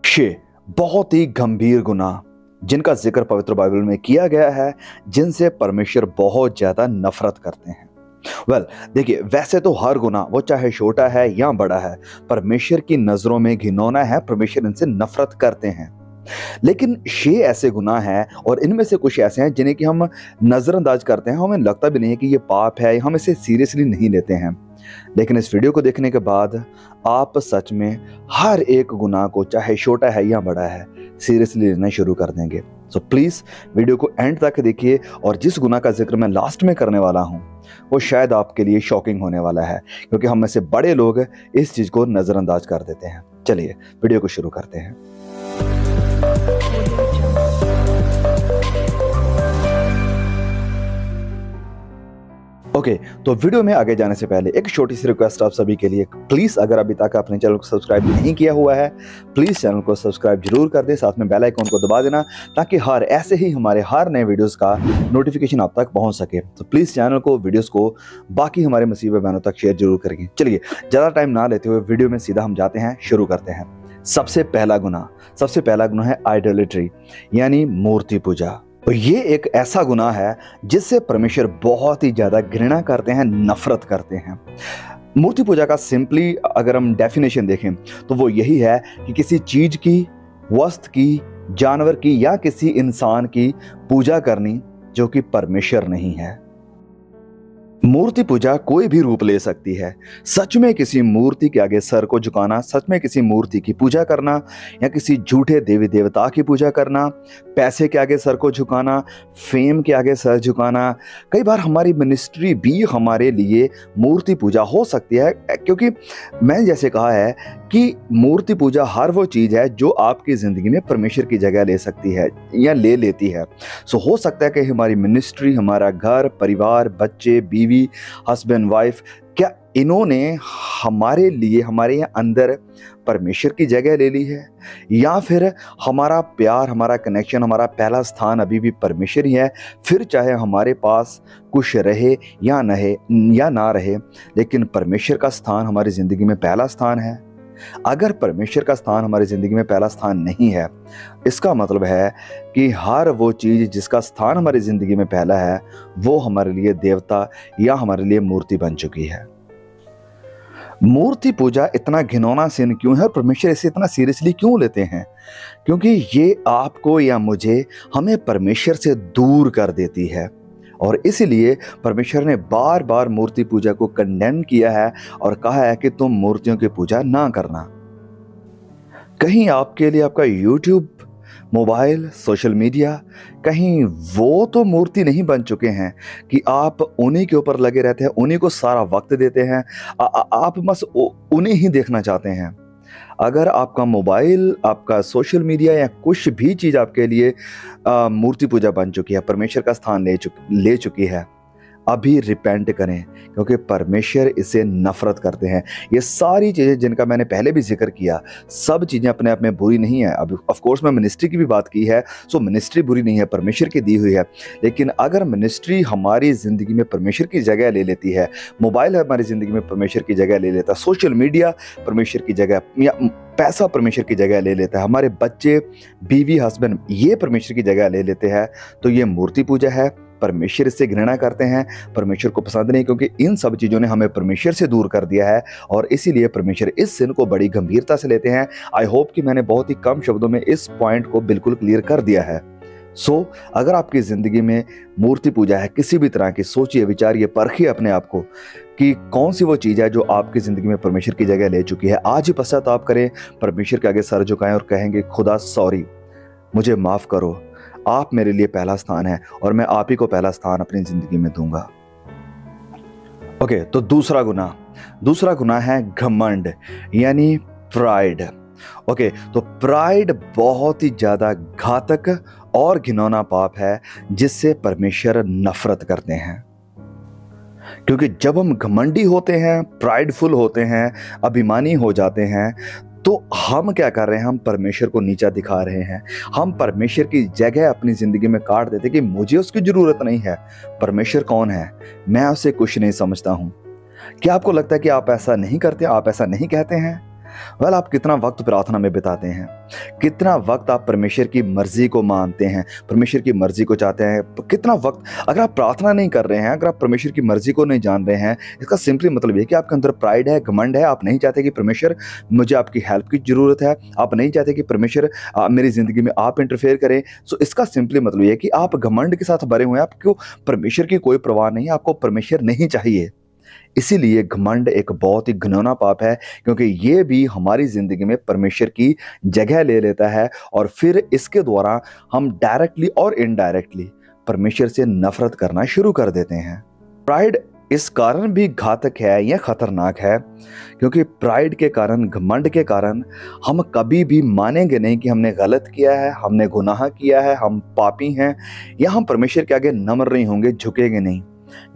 6 बहुत ही गंभीर गुनाह जिनका जिक्र पवित्र बाइबल में किया गया है, जिनसे परमेश्वर बहुत ज्यादा नफरत करते हैं। देखिए, वैसे तो हर गुनाह वो चाहे छोटा है या बड़ा है, परमेश्वर की नजरों में घिनौना है। परमेश्वर इनसे नफरत करते हैं। लेकिन 6 ऐसे गुनाह हैं और इनमें से कुछ ऐसे हैं जिन्हें कि हम नजरअंदाज करते हैं। हमें लगता भी नहीं है कि ये पाप है, हम इसे सीरियसली नहीं लेते हैं। लेकिन इस वीडियो को देखने के बाद आप सच में हर एक गुनाह को, चाहे छोटा है या बड़ा है, सीरियसली लेना शुरू कर देंगे। सो प्लीज वीडियो को एंड तक देखिए, और जिस गुनाह का जिक्र मैं लास्ट में करने वाला हूं वो शायद आपके लिए शॉकिंग होने वाला है, क्योंकि हम में से बड़े लोग इस चीज को नजरअंदाज कर देते हैं। चलिए वीडियो को शुरू करते हैं। ओके, तो वीडियो में आगे जाने से पहले एक छोटी सी रिक्वेस्ट आप सभी के लिए। प्लीज़ अगर अभी तक अपने चैनल को सब्सक्राइब नहीं किया हुआ है, प्लीज़ चैनल को सब्सक्राइब जरूर कर दें, साथ में बेल आइकन को दबा देना, ताकि ऐसे ही हमारे हर नए वीडियोस का नोटिफिकेशन आप तक पहुंच सके। तो प्लीज़ चैनल को, वीडियोस को बाकी हमारे मसीह बहनों तक शेयर जरूर करेंगे। चलिए ज़्यादा टाइम ना लेते हुए वीडियो में सीधा हम जाते हैं, शुरू करते हैं। सबसे पहला गुनाह है आइडोलेट्री, यानी मूर्ति पूजा। तो ये एक ऐसा गुनाह है जिससे परमेश्वर बहुत ही ज्यादा घृणा करते हैं, नफरत करते हैं। मूर्ति पूजा का सिंपली अगर हम डेफिनेशन देखें तो वो यही है कि किसी चीज की, वस्तु की, जानवर की या किसी इंसान की पूजा करनी जो कि परमेश्वर नहीं है। मूर्ति पूजा कोई भी रूप ले सकती है। सच में किसी मूर्ति के आगे सर को झुकाना, सच में किसी मूर्ति की पूजा करना, या किसी झूठे देवी देवता की पूजा करना, पैसे के आगे सर को झुकाना, फेम के आगे सर झुकाना। कई बार हमारी मिनिस्ट्री भी हमारे लिए मूर्ति पूजा हो सकती है, क्योंकि मैंने जैसे कहा है कि मूर्ति पूजा हर वो चीज़ है जो आपकी ज़िंदगी में परमेश्वर की जगह ले सकती है या ले लेती है। सो हो सकता है कि हमारी मिनिस्ट्री, हमारा घर परिवार, बच्चे, बीवी, हस्बैंड वाइफ, क्या इन्होंने हमारे लिए, हमारे यहाँ अंदर परमेश्वर की जगह ले ली है, या फिर हमारा प्यार, हमारा कनेक्शन, हमारा पहला स्थान अभी भी परमेश्वर ही है। फिर चाहे हमारे पास कुछ रहे या ना रहे, लेकिन परमेश्वर का स्थान हमारी ज़िंदगी में पहला स्थान है। अगर परमेश्वर का स्थान हमारी ज़िंदगी में पहला स्थान नहीं है, इसका मतलब है कि हर वो चीज़ जिसका स्थान हमारी ज़िंदगी में पहला है वो हमारे लिए देवता या हमारे लिए मूर्ति बन चुकी है। मूर्ति पूजा इतना घिनौना सिन क्यों है और परमेश्वर इसे इतना सीरियसली क्यों लेते हैं? क्योंकि ये आपको या मुझे, हमें परमेश्वर से दूर कर देती है, और इसीलिए परमेश्वर ने बार बार मूर्ति पूजा को कंडेम किया है और कहा है कि तुम मूर्तियों की पूजा ना करना। कहीं आपके लिए आपका यूट्यूब, मोबाइल, सोशल मीडिया, कहीं वो तो मूर्ति नहीं बन चुके हैं कि आप उन्हीं के ऊपर लगे रहते हैं, उन्हीं को सारा वक्त देते हैं, आप बस उन्हें ही देखना चाहते हैं। अगर आपका मोबाइल, आपका सोशल मीडिया या कुछ भी चीज़ आपके लिए मूर्ति पूजा बन चुकी है, परमेश्वर का स्थान ले चुकी है, अभी रिपेंट करें, क्योंकि परमेश्वर इसे नफरत करते हैं। ये सारी चीज़ें जिनका मैंने पहले भी जिक्र किया, सब चीज़ें अपने आप में बुरी नहीं है। अब ऑफ कोर्स मैं मिनिस्ट्री की भी बात की है, सो मिनिस्ट्री बुरी नहीं है, परमेश्वर की दी हुई है। लेकिन अगर मिनिस्ट्री हमारी ज़िंदगी में परमेश्वर की जगह ले लेती है, मोबाइल हमारी ज़िंदगी में परमेश्वर की जगह ले लेता है, सोशल मीडिया परमेश्वर की जगह, या पैसा परमेश्वर की जगह ले लेता है, हमारे बच्चे, बीवी, हस्बैंड ये परमेश्वर की जगह ले लेते हैं, तो ये मूर्ति पूजा है। परमेश्वर इससे घृणा करते हैं, परमेश्वर को पसंद नहीं, क्योंकि इन सब चीज़ों ने हमें परमेश्वर से दूर कर दिया है, और इसीलिए परमेश्वर इस सिन को बड़ी गंभीरता से लेते हैं। आई होप कि मैंने बहुत ही कम शब्दों में इस पॉइंट को बिल्कुल क्लियर कर दिया है। सो अगर आपकी ज़िंदगी में मूर्ति पूजा है किसी भी तरह की, सोचिए, विचारिए, परखिए अपने आप को कि कौन सी वो चीज़ है जो आपकी ज़िंदगी में परमेश्वर की जगह ले चुकी है। आज ही पश्चाताप करें, परमेश्वर के आगे सर झुकाएं और कहेंगे, खुदा सॉरी, मुझे माफ़ करो, आप मेरे लिए पहला स्थान है और मैं आप ही को पहला स्थान अपनी ज़िंदगी में दूंगा। ओके, तो दूसरा गुनाह है घमंड, यानी प्राइड। ओके, तो प्राइड बहुत ही ज़्यादा घातक और घिनौना पाप है जिससे परमेश्वर नफरत करते हैं। क्योंकि जब हम घमंडी होते हैं, प्राइडफुल होते हैं, अभिमानी हो जाते हैं, तो हम क्या कर रहे हैं? हम परमेश्वर को नीचा दिखा रहे हैं। हम परमेश्वर की जगह अपनी ज़िंदगी में काट देते कि मुझे उसकी ज़रूरत नहीं है। परमेश्वर कौन है? मैं उसे कुछ नहीं समझता हूँ। क्या आपको लगता है कि आप ऐसा नहीं करते, आप ऐसा नहीं कहते हैं? वेल, आप कितना वक्त प्रार्थना में बिताते हैं, कितना वक्त आप परमेश्वर की मर्जी को मानते हैं, परमेश्वर की मर्जी को चाहते हैं, कितना वक्त अगर आप प्रार्थना नहीं कर रहे हैं, अगर आप परमेश्वर की मर्जी को नहीं जान रहे हैं, इसका सिंपली मतलब ये कि आपके अंदर प्राइड है, घमंड है। आप नहीं चाहते कि परमेश्वर, मुझे आपकी हेल्प की जरूरत है, आप नहीं चाहते कि परमेश्वर मेरी जिंदगी में आप इंटरफेयर करें। सो इसका सिंपली मतलब ये है कि आप घमंड के साथ भरे हुए हैं, आपको परमेश्वर की कोई परवाह नहीं है, आपको परमेश्वर नहीं चाहिए। इसीलिए घमंड एक बहुत ही घिनौना पाप है, क्योंकि ये भी हमारी ज़िंदगी में परमेश्वर की जगह ले लेता है और फिर इसके द्वारा हम डायरेक्टली और इनडायरेक्टली परमेश्वर से नफरत करना शुरू कर देते हैं। प्राइड इस कारण भी घातक है या खतरनाक है क्योंकि प्राइड के कारण, घमंड के कारण हम कभी भी मानेंगे नहीं कि हमने गलत किया है, हमने गुनाह किया है, हम पापी हैं, या हम परमेश्वर के आगे नम्र नहीं होंगे, झुकेंगे नहीं,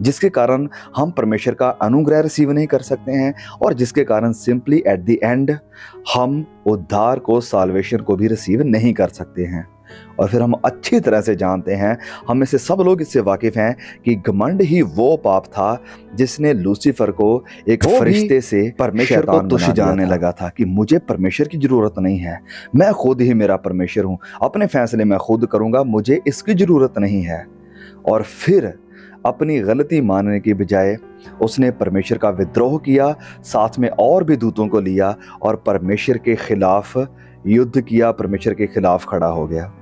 जिसके कारण हम परमेश्वर का अनुग्रह रिसीव नहीं कर सकते हैं और जिसके कारण सिंपली एट द एंड हम उद्धार को, साल्वेशन को भी रिसीव नहीं कर सकते हैं। और फिर हम अच्छी तरह से जानते हैं, हम में से सब लोग इससे वाकिफ हैं कि घमंड ही वो पाप था जिसने लूसीफर को, एक फरिश्ते से, परमेश्वर को तुच्छ जानने लगा था कि मुझे परमेश्वर की जरूरत नहीं है, मैं खुद ही मेरा परमेश्वर हूं, अपने फैसले मैं खुद करूंगा, मुझे इसकी जरूरत नहीं है। और फिर अपनी गलती मानने की बजाय उसने परमेश्वर का विद्रोह किया, साथ में और भी दूतों को लिया और परमेश्वर के खिलाफ युद्ध किया, परमेश्वर के खिलाफ खड़ा हो गया।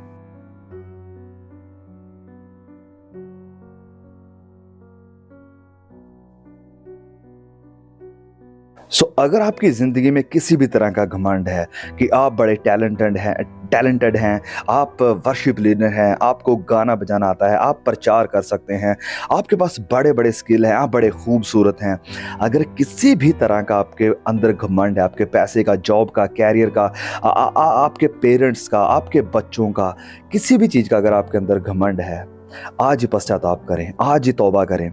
अगर आपकी ज़िंदगी में किसी भी तरह का घमंड है कि आप बड़े टैलेंटेड हैं, आप वर्शिप लीडर हैं, आपको गाना बजाना आता है, आप प्रचार कर सकते हैं, आपके पास बड़े बड़े स्किल हैं, आप बड़े खूबसूरत हैं, अगर किसी भी तरह का आपके अंदर घमंड है, आपके पैसे का, जॉब का, कैरियर का, आपके पेरेंट्स का, आपके बच्चों का, किसी भी चीज़ का अगर आपके अंदर घमंड है, आज ही पश्चाताप करें, आज ही तौबा करें।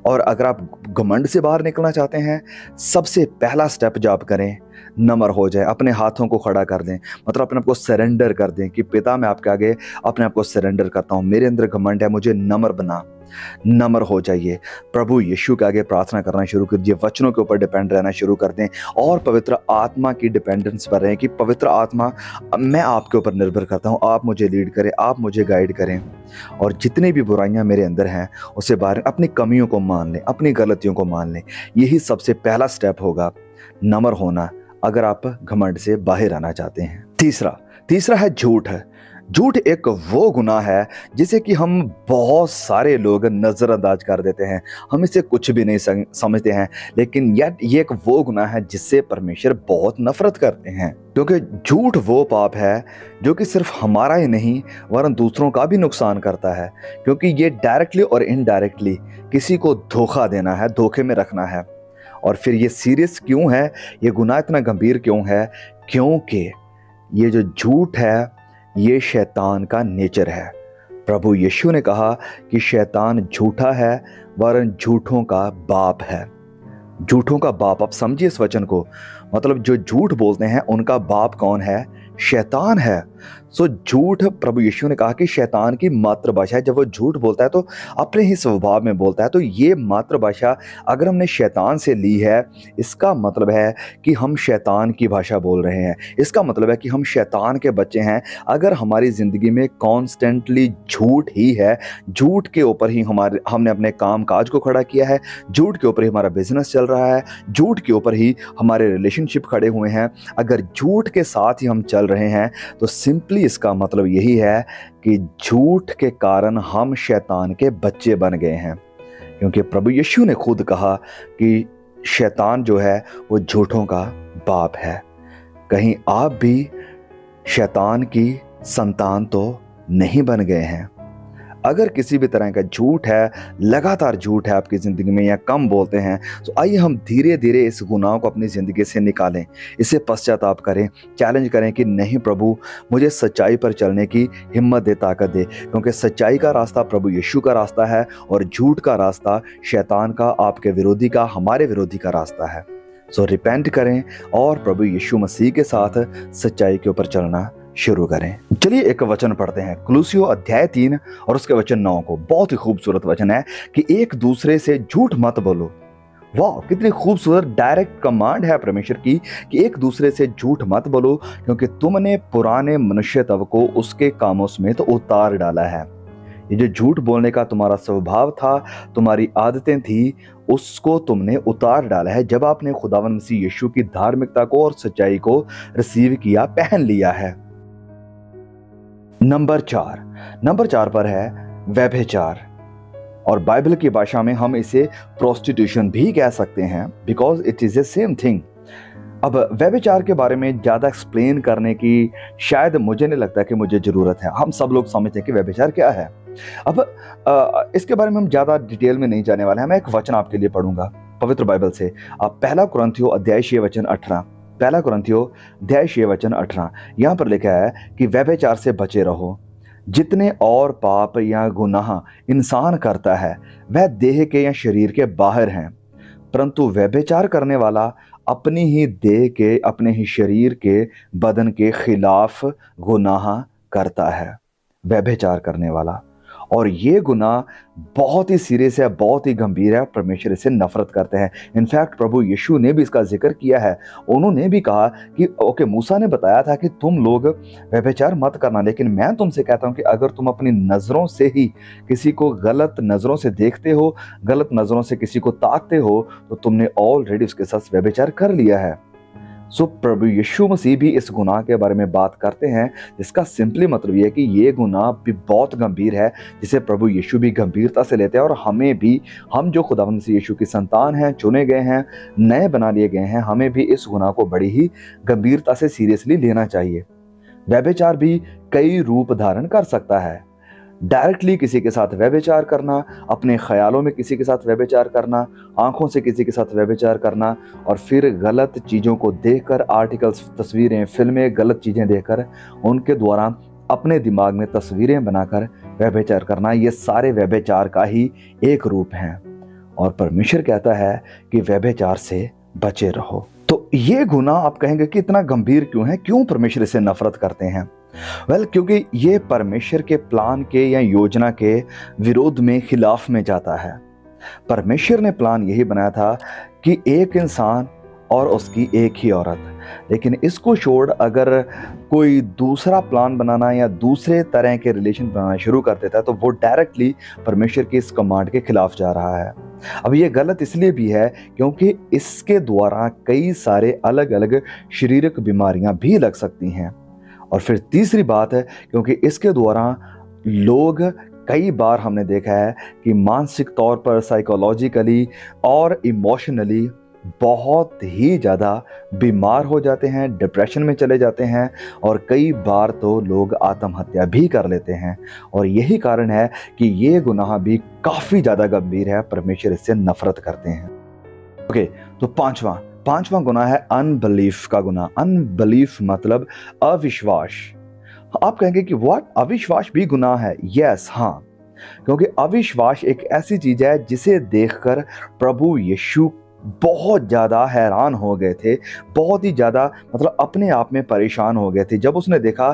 और अगर आप घमंड से बाहर निकलना चाहते हैं, सबसे पहला स्टेप जो आप करें, नम्र हो जाए, अपने हाथों को खड़ा कर दें, मतलब अपने आप को सरेंडर कर दें कि पिता मैं आपके आगे अपने आप को सरेंडर करता हूँ, मेरे अंदर घमंड है, मुझे नम्र बना। नम्र हो जाइए, प्रभु यीशु के आगे प्रार्थना करना शुरू कीजिए, वचनों के ऊपर डिपेंड रहना शुरू कर दें और पवित्र आत्मा की डिपेंडेंस पर रहें कि पवित्र आत्मा, मैं आपके ऊपर निर्भर करता हूँ, आप मुझे लीड करें, आप मुझे गाइड करें। और जितनी भी बुराइयां मेरे अंदर हैं उसे बाहर, अपनी कमियों को मान लें, अपनी गलतियों को मान लें। यही सबसे पहला स्टेप होगा नम्र होना, अगर आप घमंड से बाहर आना चाहते हैं। तीसरा है झूठ। झूठ एक वो गुनाह है जिसे कि हम बहुत सारे लोग नज़रअंदाज कर देते हैं, हम इसे कुछ भी नहीं समझते हैं, लेकिन ये एक वो गुनाह है जिससे परमेश्वर बहुत नफरत करते हैं। क्योंकि झूठ वो पाप है जो कि सिर्फ हमारा ही नहीं वरन दूसरों का भी नुकसान करता है, क्योंकि ये डायरेक्टली और इनडायरेक्टली किसी को धोखा देना है, धोखे में रखना है। और फिर ये सीरियस क्यों है, ये गुनाह इतना गंभीर क्यों है? क्योंकि ये जो झूठ है ये शैतान का नेचर है। प्रभु यीशु ने कहा कि शैतान झूठा है वरन झूठों का बाप है। झूठों का बाप, आप समझिए इस वचन को, मतलब जो झूठ बोलते हैं उनका बाप कौन है? शैतान है। सो झूठ, प्रभु यीशु ने कहा कि शैतान की मातृभाषा है। जब वो झूठ बोलता है तो अपने ही स्वभाव में बोलता है। तो ये मातृभाषा अगर हमने शैतान से ली है, इसका मतलब है कि हम शैतान की भाषा बोल रहे हैं, इसका मतलब है कि हम शैतान के बच्चे हैं। अगर हमारी ज़िंदगी में कॉन्स्टेंटली झूठ ही है, झूठ के ऊपर ही हमने अपने काम काज को खड़ा किया है, झूठ के ऊपर ही हमारा बिजनेस चल रहा है, झूठ के ऊपर ही हमारे रिलेशनशिप खड़े हुए हैं, अगर झूठ के साथ ही हम चल रहे हैं, तो सिंपली इसका मतलब यही है कि झूठ के कारण हम शैतान के बच्चे बन गए हैं। क्योंकि प्रभु यीशु ने खुद कहा कि शैतान जो है वो झूठों का बाप है। कहीं आप भी शैतान की संतान तो नहीं बन गए हैं? अगर किसी भी तरह का झूठ है, लगातार झूठ है आपकी ज़िंदगी में या कम बोलते हैं, तो आइए हम धीरे धीरे इस गुनाह को अपनी ज़िंदगी से निकालें, इसे पश्चाताप करें, चैलेंज करें कि नहीं प्रभु, मुझे सच्चाई पर चलने की हिम्मत दे, ताकत दे। क्योंकि सच्चाई का रास्ता प्रभु यीशु का रास्ता है और झूठ का रास्ता शैतान का, आपके विरोधी का, हमारे विरोधी का रास्ता है। सो रिपेंट करें और प्रभु यीशु मसीह के साथ सच्चाई के ऊपर चलना शुरू करें। चलिए एक वचन पढ़ते हैं, कुलुस्सियों अध्याय 3 और उसके वचन 9 को। बहुत ही खूबसूरत वचन है कि एक दूसरे से झूठ मत बोलो वाह, कितनी खूबसूरत डायरेक्ट कमांड है परमेश्वर की कि एक दूसरे से झूठ मत बोलो, क्योंकि तुमने पुराने मनुष्यत्व को उसके कामों समेत उतार डाला है। ये जो झूठ बोलने का तुम्हारा स्वभाव था, तुम्हारी आदतें थी, उसको तुमने उतार डाला है जब आपने खुदावंद मसीह यीशु की धार्मिकता को और सच्चाई को रिसीव किया, पहन लिया है। नंबर 4 पर है व्यभिचार, और बाइबल की भाषा में हम इसे प्रोस्टिट्यूशन भी कह सकते हैं, because it is a same thing. अब व्यभिचार के बारे में ज़्यादा एक्सप्लेन करने की शायद मुझे नहीं लगता कि मुझे ज़रूरत है। हम सब लोग समझते हैं कि व्यभिचार क्या है। अब इसके बारे में हम ज़्यादा डिटेल में नहीं जाने वाले हैं। मैं एक वचन आपके लिए पढ़ूंगा पवित्र बाइबल से। आप पहला कुरिन्थियों अध्याय 6 वचन 18, पहला कुरिन्थियों अध्याय 6 वचन 18, यहाँ पर लिखा है कि व्यभिचार से बचे रहो। जितने और पाप या गुनाह इंसान करता है वह देह के या शरीर के बाहर हैं, परंतु व्यभिचार करने वाला अपनी ही देह के, अपने ही शरीर के, बदन के खिलाफ गुनाह करता है। व्यभिचार करने वाला, और ये गुनाह बहुत ही सीरियस है, बहुत ही गंभीर है। परमेश्वर इससे नफरत करते हैं। इनफैक्ट प्रभु यीशु ने भी इसका जिक्र किया है। उन्होंने भी कहा कि ओके, मूसा ने बताया था कि तुम लोग व्यभिचार मत करना, लेकिन मैं तुमसे कहता हूं कि अगर तुम अपनी नज़रों से ही किसी को गलत नज़रों से देखते हो, गलत नज़रों से किसी को ताकते हो, तो तुमने ऑलरेडी उसके साथ व्यभिचार कर लिया है। सो प्रभु यीशु मसीह भी इस गुनाह के बारे में बात करते हैं, जिसका सिंपली मतलब ये है कि ये गुनाह भी बहुत गंभीर है, जिसे प्रभु यीशु भी गंभीरता से लेते हैं। और हमें भी, हम जो खुदावंद मसीह यीशु की संतान हैं, चुने गए हैं, नए बना लिए गए हैं, हमें भी इस गुनाह को बड़ी ही गंभीरता से सीरियसली लेना चाहिए। व्यभिचार भी कई रूप धारण कर सकता है। डायरेक्टली किसी के साथ व्यभिचार करना, अपने ख्यालों में किसी के साथ व्यभिचार करना, आंखों से किसी के साथ व्यभिचार करना, और फिर गलत चीज़ों को देखकर, आर्टिकल्स, तस्वीरें, फिल्में, गलत चीज़ें देखकर उनके द्वारा अपने दिमाग में तस्वीरें बनाकर व्यभिचार करना, ये सारे व्यभिचार का ही एक रूप हैं। और परमेश्वर कहता है कि व्यभिचार से बचे रहो। तो ये गुनाह आप कहेंगे कि इतना गंभीर क्यों है, क्यों परमेश्वर इससे नफरत करते हैं? क्योंकि ये परमेश्वर के प्लान के या योजना के विरोध में, खिलाफ में जाता है। परमेश्वर ने प्लान यही बनाया था कि एक इंसान और उसकी एक ही औरत, लेकिन इसको छोड़ अगर कोई दूसरा प्लान बनाना या दूसरे तरह के रिलेशन बनाना शुरू कर देता है, तो वो डायरेक्टली परमेश्वर की इस कमांड के खिलाफ जा रहा है। अब ये गलत इसलिए भी है क्योंकि इसके द्वारा कई सारे अलग अलग शारीरिक बीमारियां भी लग सकती हैं। और फिर तीसरी बात है, क्योंकि इसके द्वारा लोग, कई बार हमने देखा है कि मानसिक तौर पर, साइकोलॉजिकली और इमोशनली बहुत ही ज़्यादा बीमार हो जाते हैं, डिप्रेशन में चले जाते हैं, और कई बार तो लोग आत्महत्या भी कर लेते हैं। और यही कारण है कि ये गुनाह भी काफ़ी ज़्यादा गंभीर है, परमेश्वर इससे नफरत करते हैं। ओके, तो पांचवा गुनाह है अनबिलीफ का गुनाह। अनबिलीफ मतलब अविश्वास। आप कहेंगे कि व्हाट, अविश्वास भी गुनाह है? यस, हाँ, क्योंकि अविश्वास एक ऐसी चीज है जिसे देखकर प्रभु यीशु बहुत ज़्यादा हैरान हो गए थे, बहुत ही ज़्यादा, मतलब अपने आप में परेशान हो गए थे जब उसने देखा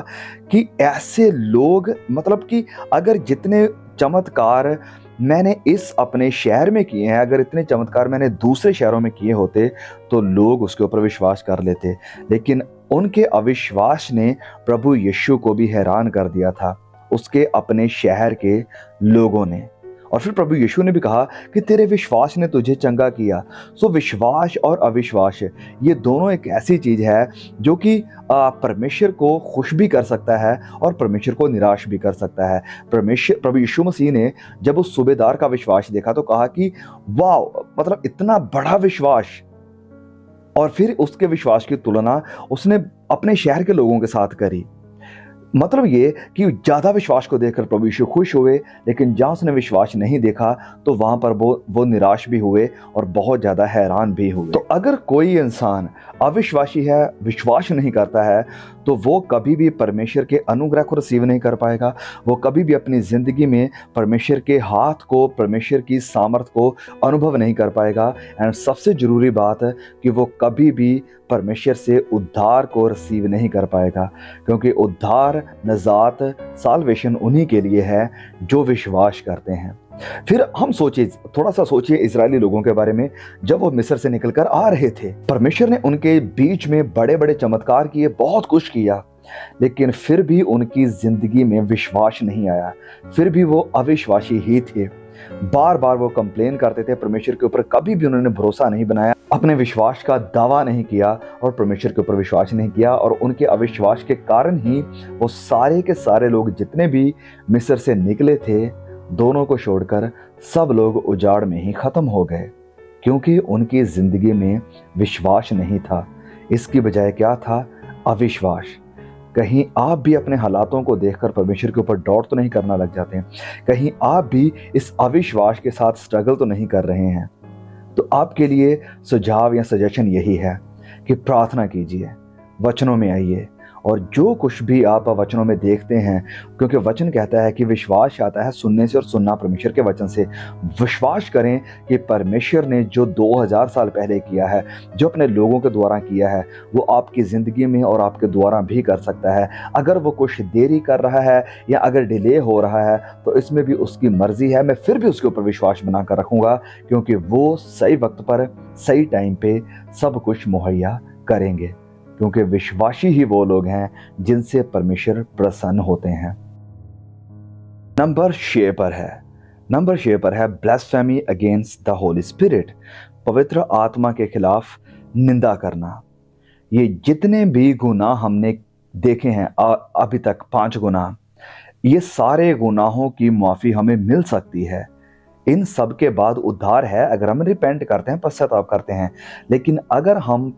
कि ऐसे लोग, मतलब कि अगर जितने चमत्कार मैंने इस अपने शहर में किए हैं, अगर इतने चमत्कार मैंने दूसरे शहरों में किए होते तो लोग उसके ऊपर विश्वास कर लेते। लेकिन उनके अविश्वास ने प्रभु यीशु को भी हैरान कर दिया था, उसके अपने शहर के लोगों ने। और फिर प्रभु यीशु ने भी कहा कि तेरे विश्वास ने तुझे चंगा किया। सो विश्वास और अविश्वास, ये दोनों एक ऐसी चीज़ है जो कि परमेश्वर को खुश भी कर सकता है और परमेश्वर को निराश भी कर सकता है। प्रभु यीशु मसीह ने जब उस सूबेदार का विश्वास देखा तो कहा कि वाह, मतलब इतना बड़ा विश्वास। और फिर उसके विश्वास की तुलना उसने अपने शहर के लोगों के साथ करी। मतलब ये कि ज़्यादा विश्वास को देखकर प्रभु यीशु खुश हुए, लेकिन जहाँ उसने विश्वास नहीं देखा तो वहाँ पर वो निराश भी हुए और बहुत ज़्यादा हैरान भी हुए। तो अगर कोई इंसान अविश्वासी है, विश्वास नहीं करता है, तो वो कभी भी परमेश्वर के अनुग्रह को रिसीव नहीं कर पाएगा। वो कभी भी अपनी ज़िंदगी में परमेश्वर के हाथ को, परमेश्वर की सामर्थ को अनुभव नहीं कर पाएगा। एंड सबसे ज़रूरी बात है कि वो कभी भी परमेश्वर से उद्धार को रिसीव नहीं कर पाएगा, क्योंकि उद्धार, नजात, साल्वेशन उन्हीं के लिए है जो विश्वास करते हैं। फिर हम थोड़ा सा सोचिए इजरायली लोगों के बारे में। जब वो मिस्र से निकलकर आ रहे थे, परमेश्वर ने उनके बीच में बड़े बड़े चमत्कार किए, बहुत कुछ किया, लेकिन फिर भी उनकी जिंदगी में विश्वास नहीं आया। फिर भी वो अविश्वासी ही थे। बार बार वो कंप्लेन करते थे परमेश्वर के ऊपर, कभी भी उन्होंने भरोसा नहीं बनाया, अपने विश्वास का दावा नहीं किया और परमेश्वर के ऊपर विश्वास नहीं किया। और उनके अविश्वास के कारण ही वो सारे के सारे लोग जितने भी मिस्र से निकले थे, दोनों को छोड़कर सब लोग उजाड़ में ही खत्म हो गए, क्योंकि उनकी जिंदगी में विश्वास नहीं था। इसकी बजाय क्या था? अविश्वास। कहीं आप भी अपने हालातों को देखकर परमेश्वर के ऊपर डाउट तो नहीं करना लग जाते हैं? कहीं आप भी इस अविश्वास के साथ स्ट्रगल तो नहीं कर रहे हैं? तो आपके लिए सुझाव या सजेशन यही है कि प्रार्थना कीजिए, वचनों में आइए, और जो कुछ भी आप वचनों में देखते हैं, क्योंकि वचन कहता है कि विश्वास आता है सुनने से और सुनना परमेश्वर के वचन से। विश्वास करें कि परमेश्वर ने जो 2000 साल पहले किया है, जो अपने लोगों के द्वारा किया है, वो आपकी ज़िंदगी में और आपके द्वारा भी कर सकता है। अगर वो कुछ देरी कर रहा है या अगर डिले हो रहा है, तो इसमें भी उसकी मर्जी है। मैं फिर भी उसके ऊपर विश्वास बनाकर रखूँगा, क्योंकि वो सही वक्त पर सही टाइम पे सब कुछ मुहैया करेंगे, क्योंकि विश्वासी ही वो लोग हैं जिनसे परमेश्वर प्रसन्न होते हैं। नंबर 6 पर है blasphemy against the Holi spirit, पवित्र आत्मा के खिलाफ निंदा करना। ये जितने भी गुनाह हमने देखे हैं अभी तक, 5 गुनाह, ये सारे गुनाहों की माफ़ी हमें मिल सकती है। इन सब के बाद उद्धार है अगर हम रिपेंट करते हैं, पश्चाताप करते हैं। लेकिन अगर हम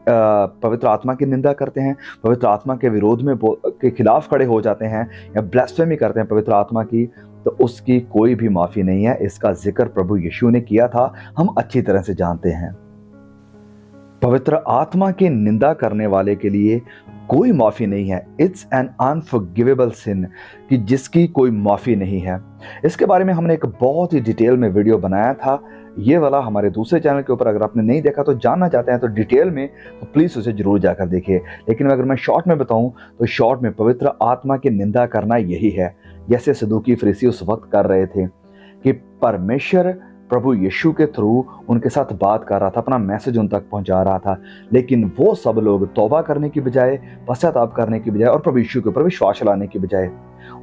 पवित्र आत्मा की निंदा करते हैं, पवित्र आत्मा के विरोध में के खिलाफ खड़े हो जाते हैं या ब्लास्फेमी करते हैं पवित्र आत्मा की, तो उसकी कोई भी माफ़ी नहीं है। इसका जिक्र प्रभु यीशु ने किया था, हम अच्छी तरह से जानते हैं। पवित्र आत्मा की निंदा करने वाले के लिए कोई माफ़ी नहीं है। इट्स एन अनफॉरगिवेबल सिन, कि जिसकी कोई माफ़ी नहीं है। इसके बारे में हमने एक बहुत ही डिटेल में वीडियो बनाया था, ये वाला हमारे दूसरे चैनल के ऊपर। अगर आपने नहीं देखा तो जानना चाहते हैं तो डिटेल में, तो प्लीज़ उसे जरूर जाकर देखिए। लेकिन अगर मैं शॉर्ट में बताऊं तो शॉर्ट में पवित्र आत्मा की निंदा करना यही है, जैसे सदूकी फरीसी उस वक्त कर रहे थे, कि परमेश्वर प्रभु यीशु के थ्रू उनके साथ बात कर रहा था, अपना मैसेज उन तक पहुंचा रहा था, लेकिन वो सब लोग तौबा करने की बजाय, पश्चाताप करने की बजाय और प्रभु यीशु के ऊपर विश्वास लाने की बजाय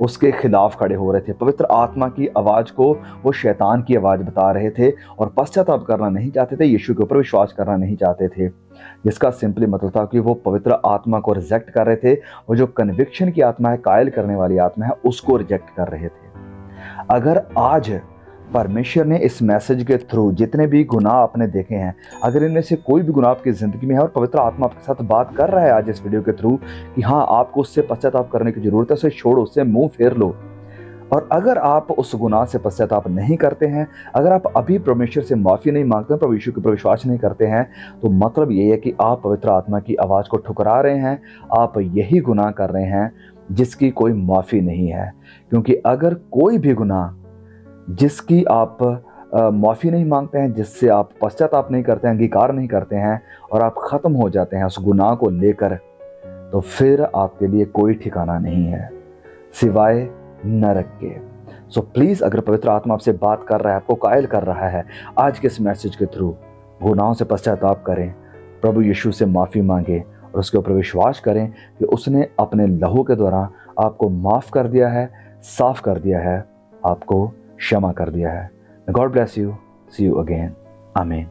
उसके खिलाफ खड़े हो रहे थे। पवित्र आत्मा की आवाज़ को वो शैतान की आवाज़ बता रहे थे और पश्चाताप करना नहीं चाहते थे, यीशु के ऊपर विश्वास करना नहीं चाहते थे। जिसका सिंपली मतलब था कि वो पवित्र आत्मा को रिजेक्ट कर रहे थे। वो जो कन्विक्शन की आत्मा है, कायल करने वाली आत्मा है, उसको रिजेक्ट कर रहे थे। अगर आज परमेश्वर ने इस मैसेज के थ्रू जितने भी गुनाह आपने देखे हैं, अगर इनमें से कोई भी गुनाह आपकी ज़िंदगी में है और पवित्र आत्मा आपके साथ बात कर रहा है आज इस वीडियो के थ्रू कि हाँ आपको उससे पश्चाताप करने की ज़रूरत है, उसे छोड़ो, उससे मुंह फेर लो, और अगर आप उस गुनाह से पश्चाताप नहीं करते हैं, अगर आप अभी परमेश्वर से माफ़ी नहीं मांगते हैं, प्रभु यीशु के ऊपर विश्वास नहीं करते हैं, तो मतलब ये है कि आप पवित्र आत्मा की आवाज़ को ठुकरा रहे हैं। आप यही गुनाह कर रहे हैं जिसकी कोई माफ़ी नहीं है। क्योंकि अगर कोई भी गुनाह जिसकी आप माफ़ी नहीं मांगते हैं, जिससे आप पश्चाताप नहीं करते हैं, अंगीकार नहीं करते हैं, और आप ख़त्म हो जाते हैं उस गुनाह को लेकर, तो फिर आपके लिए कोई ठिकाना नहीं है सिवाय नरक के। सो प्लीज़, अगर पवित्र आत्मा आपसे बात कर रहा है, आपको कायल कर रहा है, आज के इस मैसेज के थ्रू गुनाहों से पश्चाताप करें, प्रभु यीशु से माफ़ी मांगें और उसके ऊपर विश्वास करें कि उसने अपने लहू के द्वारा आपको माफ़ कर दिया है, साफ कर दिया है, आपको क्षमा कर दिया है। God bless you. See you again. आमीन।